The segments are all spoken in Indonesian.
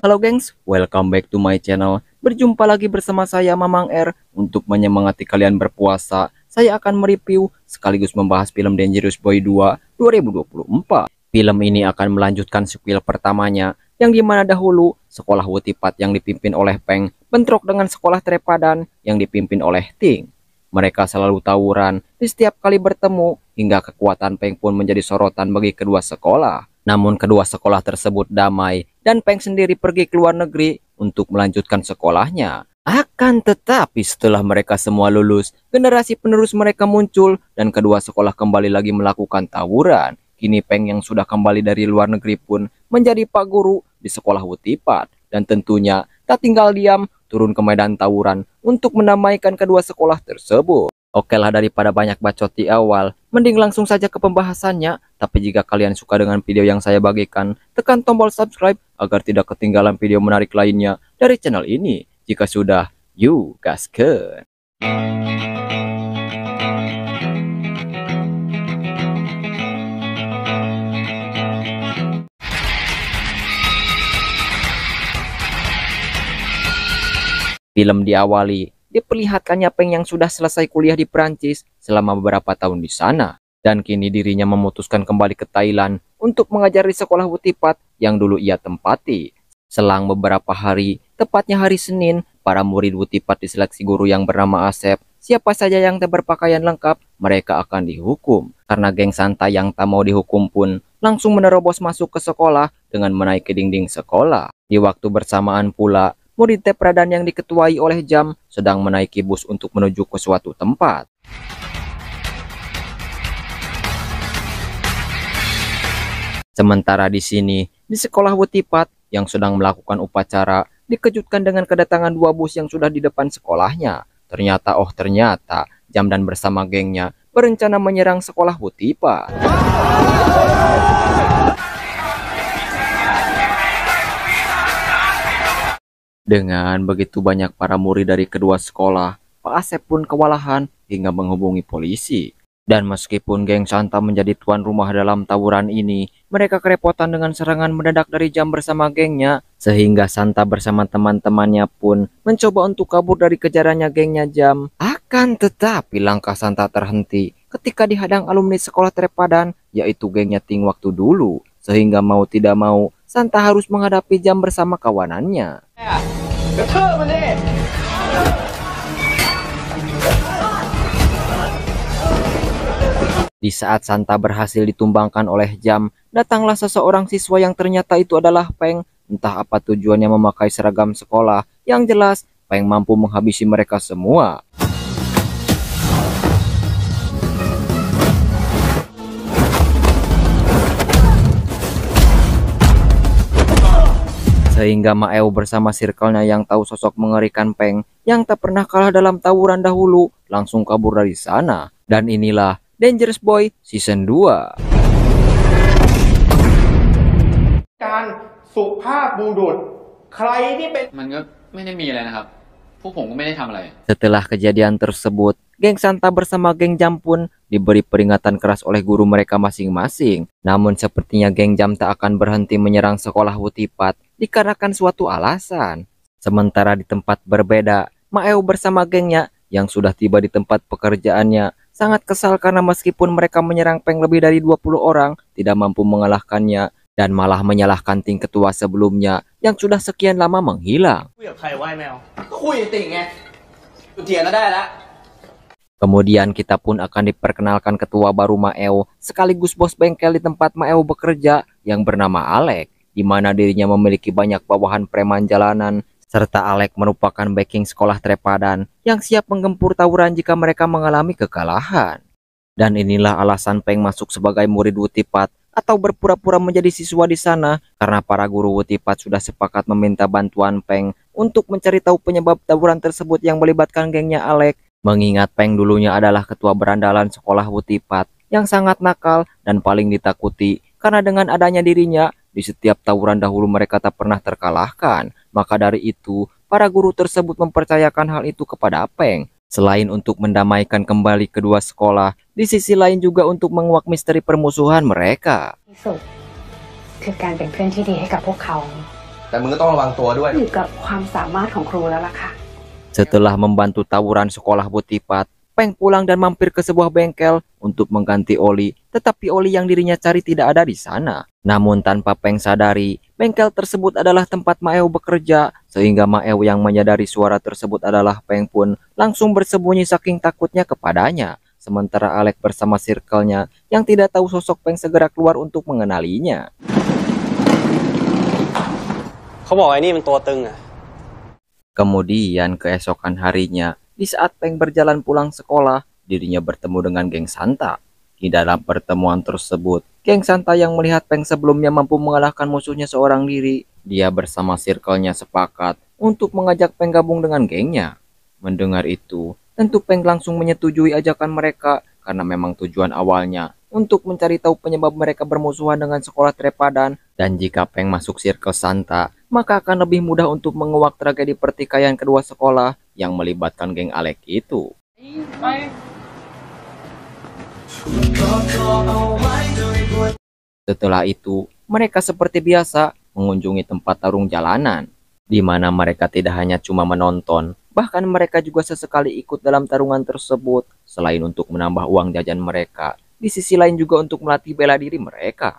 Halo gengs, welcome back to my channel. Berjumpa lagi bersama saya Mamang R. Untuk menyemangati kalian berpuasa, saya akan mereview sekaligus membahas film Dangerous Boy 2 2024. Film ini akan melanjutkan sequel pertamanya, yang dimana dahulu sekolah Wutipat yang dipimpin oleh Peng bentrok dengan sekolah Trepadan yang dipimpin oleh Ting. Mereka selalu tawuran di setiap kali bertemu, hingga kekuatan Peng pun menjadi sorotan bagi kedua sekolah. Namun kedua sekolah tersebut damai dan Peng sendiri pergi ke luar negeri untuk melanjutkan sekolahnya. Akan tetapi setelah mereka semua lulus, generasi penerus mereka muncul dan kedua sekolah kembali lagi melakukan tawuran. Kini Peng yang sudah kembali dari luar negeri pun menjadi pak guru di sekolah Wutipat. Dan tentunya tak tinggal diam, turun ke medan tawuran untuk mendamaikan kedua sekolah tersebut. Oke lah, daripada banyak bacot di awal, mending langsung saja ke pembahasannya. Tapi jika kalian suka dengan video yang saya bagikan, tekan tombol subscribe agar tidak ketinggalan video menarik lainnya dari channel ini. Jika sudah, yuk gaskeun. Film diawali diperlihatkannya Peng yang sudah selesai kuliah di Perancis selama beberapa tahun di sana. Dan kini dirinya memutuskan kembali ke Thailand untuk mengajar di sekolah Wutipat yang dulu ia tempati. Selang beberapa hari, tepatnya hari Senin, para murid Wutipat diseleksi guru yang bernama Asep. Siapa saja yang tak berpakaian lengkap, mereka akan dihukum. Karena geng santai yang tak mau dihukum pun langsung menerobos masuk ke sekolah dengan menaiki dinding sekolah. Di waktu bersamaan pula, murid Trepadan yang diketuai oleh Jam sedang menaiki bus untuk menuju ke suatu tempat. Sementara di sini, di sekolah Wutipat yang sedang melakukan upacara, dikejutkan dengan kedatangan dua bus yang sudah di depan sekolahnya. Ternyata Jam dan bersama gengnya berencana menyerang sekolah Wutipat. Dengan begitu banyak para murid dari kedua sekolah, Pak Asep pun kewalahan hingga menghubungi polisi. Dan meskipun geng Santa menjadi tuan rumah dalam tawuran ini, mereka kerepotan dengan serangan mendadak dari Jam bersama gengnya, sehingga Santa bersama teman-temannya pun mencoba untuk kabur dari kejarannya gengnya Jam. Akan tetapi langkah Santa terhenti ketika dihadang alumni sekolah Trepadan, yaitu gengnya Ting waktu dulu, sehingga mau tidak mau Santa harus menghadapi Jam bersama kawanannya. Di saat Santa berhasil ditumbangkan oleh Jam, datanglah seseorang siswa yang ternyata itu adalah Peng. Entah apa tujuannya memakai seragam sekolah, yang jelas Peng mampu menghabisi mereka semua. Sehingga Maeo bersama circle-nya yang tahu sosok mengerikan Peng yang tak pernah kalah dalam tawuran dahulu langsung kabur dari sana. Dan inilah Dangerous Boy Season 2. การสุภาพบุรุษใครที่เป็น มันก็ไม่ได้มีอะไรนะครับ พวกผมก็ไม่ได้ทำอะไร Setelah kejadian tersebut, geng Santa bersama geng Jam pun diberi peringatan keras oleh guru mereka masing-masing. Namun sepertinya geng Jam tak akan berhenti menyerang sekolah Wutipat dikarenakan suatu alasan. Sementara di tempat berbeda, Maeo bersama gengnya yang sudah tiba di tempat pekerjaannya sangat kesal karena meskipun mereka menyerang Peng lebih dari 20 orang, tidak mampu mengalahkannya dan malah menyalahkan Ting ketua sebelumnya yang sudah sekian lama menghilang. Kemudian kita pun akan diperkenalkan ketua baru Maeo sekaligus bos bengkel di tempat Maeo bekerja yang bernama Alek, di mana dirinya memiliki banyak bawahan preman jalanan, serta Alek merupakan backing sekolah Trepadan yang siap menggempur tawuran jika mereka mengalami kekalahan. Dan inilah alasan Peng masuk sebagai murid Wutipat atau berpura-pura menjadi siswa di sana, karena para guru Wutipat sudah sepakat meminta bantuan Peng untuk mencari tahu penyebab tawuran tersebut yang melibatkan gengnya Alek. Mengingat Peng dulunya adalah ketua berandalan sekolah Wutipat yang sangat nakal dan paling ditakuti, karena dengan adanya dirinya di setiap tawuran dahulu mereka tak pernah terkalahkan. Maka dari itu, para guru tersebut mempercayakan hal itu kepada Peng. Selain untuk mendamaikan kembali kedua sekolah, di sisi lain juga untuk menguak misteri permusuhan mereka. แต่มึงก็ต้องระวังตัวด้วย อยู่กับความสามารถของครูแล้วล่ะค่ะ Setelah membantu tawuran sekolah Butipat, Peng pulang dan mampir ke sebuah bengkel untuk mengganti oli, tetapi oli yang dirinya cari tidak ada di sana. Namun tanpa Peng sadari, bengkel tersebut adalah tempat Maeu bekerja, sehingga Maeu yang menyadari suara tersebut adalah Peng pun langsung bersembunyi saking takutnya kepadanya. Sementara Alex bersama circle-nya yang tidak tahu sosok Peng segera keluar untuk mengenalinya. เขาบอกไอ้นี่มันตัวตึงอ่ะ Kemudian keesokan harinya, di saat Peng berjalan pulang sekolah, dirinya bertemu dengan geng Santa. Di dalam pertemuan tersebut, geng Santa yang melihat Peng sebelumnya mampu mengalahkan musuhnya seorang diri, dia bersama circle-nya sepakat untuk mengajak Peng gabung dengan gengnya. Mendengar itu, tentu Peng langsung menyetujui ajakan mereka karena memang tujuan awalnya untuk mencari tahu penyebab mereka bermusuhan dengan sekolah Trepadan, dan jika Peng masuk circle Santa, maka akan lebih mudah untuk menguak tragedi pertikaian kedua sekolah yang melibatkan geng Alex itu. Setelah itu, mereka seperti biasa mengunjungi tempat tarung jalanan, di mana mereka tidak hanya cuma menonton, bahkan mereka juga sesekali ikut dalam tarungan tersebut, selain untuk menambah uang jajan mereka, di sisi lain juga untuk melatih bela diri mereka.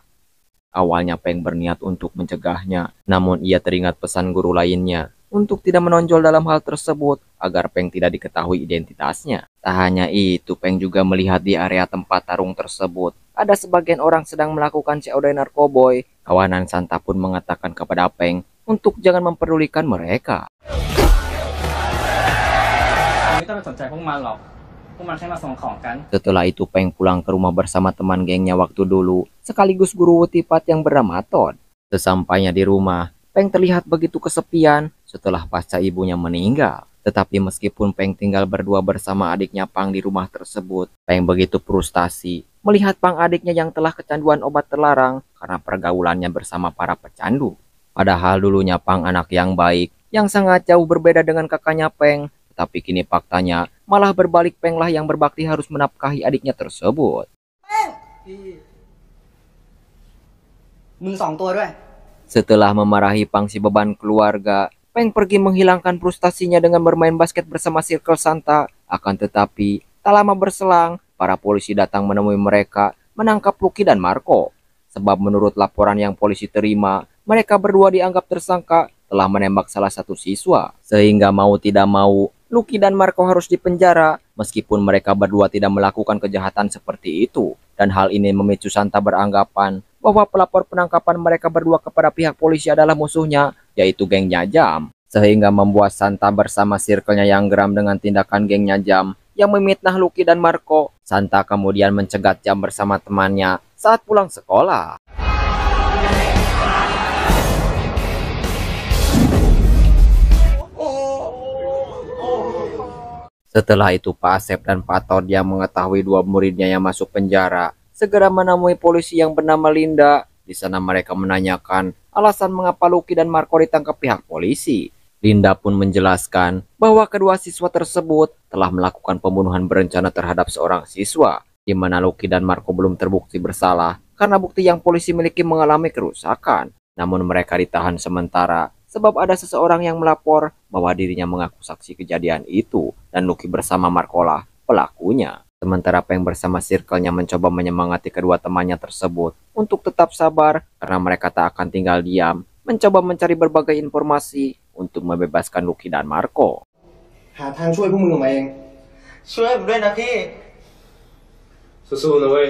Awalnya Peng berniat untuk mencegahnya, namun ia teringat pesan guru lainnya untuk tidak menonjol dalam hal tersebut agar Peng tidak diketahui identitasnya. Tak hanya itu, Peng juga melihat di area tempat tarung tersebut ada sebagian orang sedang melakukan COD narkoboy. Kawanan Santa pun mengatakan kepada Peng untuk jangan memperdulikan mereka. Setelah itu Peng pulang ke rumah bersama teman gengnya waktu dulu, sekaligus guru Butipat yang bernama Todd. Sesampainya di rumah, Peng terlihat begitu kesepian setelah pasca ibunya meninggal. Tetapi meskipun Peng tinggal berdua bersama adiknya Pang di rumah tersebut, Peng begitu frustasi melihat Pang adiknya yang telah kecanduan obat terlarang karena pergaulannya bersama para pecandu. Padahal dulunya Pang anak yang baik, yang sangat jauh berbeda dengan kakaknya Peng. Tapi kini faktanya malah berbalik, Peng lah yang berbakti harus menafkahi adiknya tersebut. Setelah memarahi Pang si beban keluarga, Peng pergi menghilangkan frustasinya dengan bermain basket bersama Circle Santa. Akan tetapi, tak lama berselang, para polisi datang menemui mereka, menangkap Lucky dan Marco. Sebab menurut laporan yang polisi terima, mereka berdua dianggap tersangka telah menembak salah satu siswa. Sehingga mau tidak mau, Lucky dan Marco harus dipenjara meskipun mereka berdua tidak melakukan kejahatan seperti itu. Dan hal ini memicu Santa beranggapan bahwa pelapor penangkapan mereka berdua kepada pihak polisi adalah musuhnya, yaitu gengnya Jam. Sehingga membuat Santa bersama circle-nya yang geram dengan tindakan gengnya Jam yang memitnah Lucky dan Marco. Santa kemudian mencegat Jam bersama temannya saat pulang sekolah. Setelah itu Pak Asep dan Pak Todd yang mengetahui dua muridnya yang masuk penjara segera menemui polisi yang bernama Linda. Di sana mereka menanyakan alasan mengapa Lucky dan Marco ditangkap pihak polisi. Linda pun menjelaskan bahwa kedua siswa tersebut telah melakukan pembunuhan berencana terhadap seorang siswa, di mana Lucky dan Marco belum terbukti bersalah karena bukti yang polisi miliki mengalami kerusakan. Namun mereka ditahan sementara sebab ada seseorang yang melapor bahwa dirinya mengaku saksi kejadian itu dan Lucky bersama Marco lah pelakunya. Sementara Peng bersama circle-nya mencoba menyemangati kedua temannya tersebut untuk tetap sabar karena mereka tak akan tinggal diam, mencoba mencari berbagai informasi untuk membebaskan Lucky dan Marco. หาทางช่วยพวกมึงออกมาเอง ช่วยผมด้วยนะพี่ สู้ๆนะเว้ย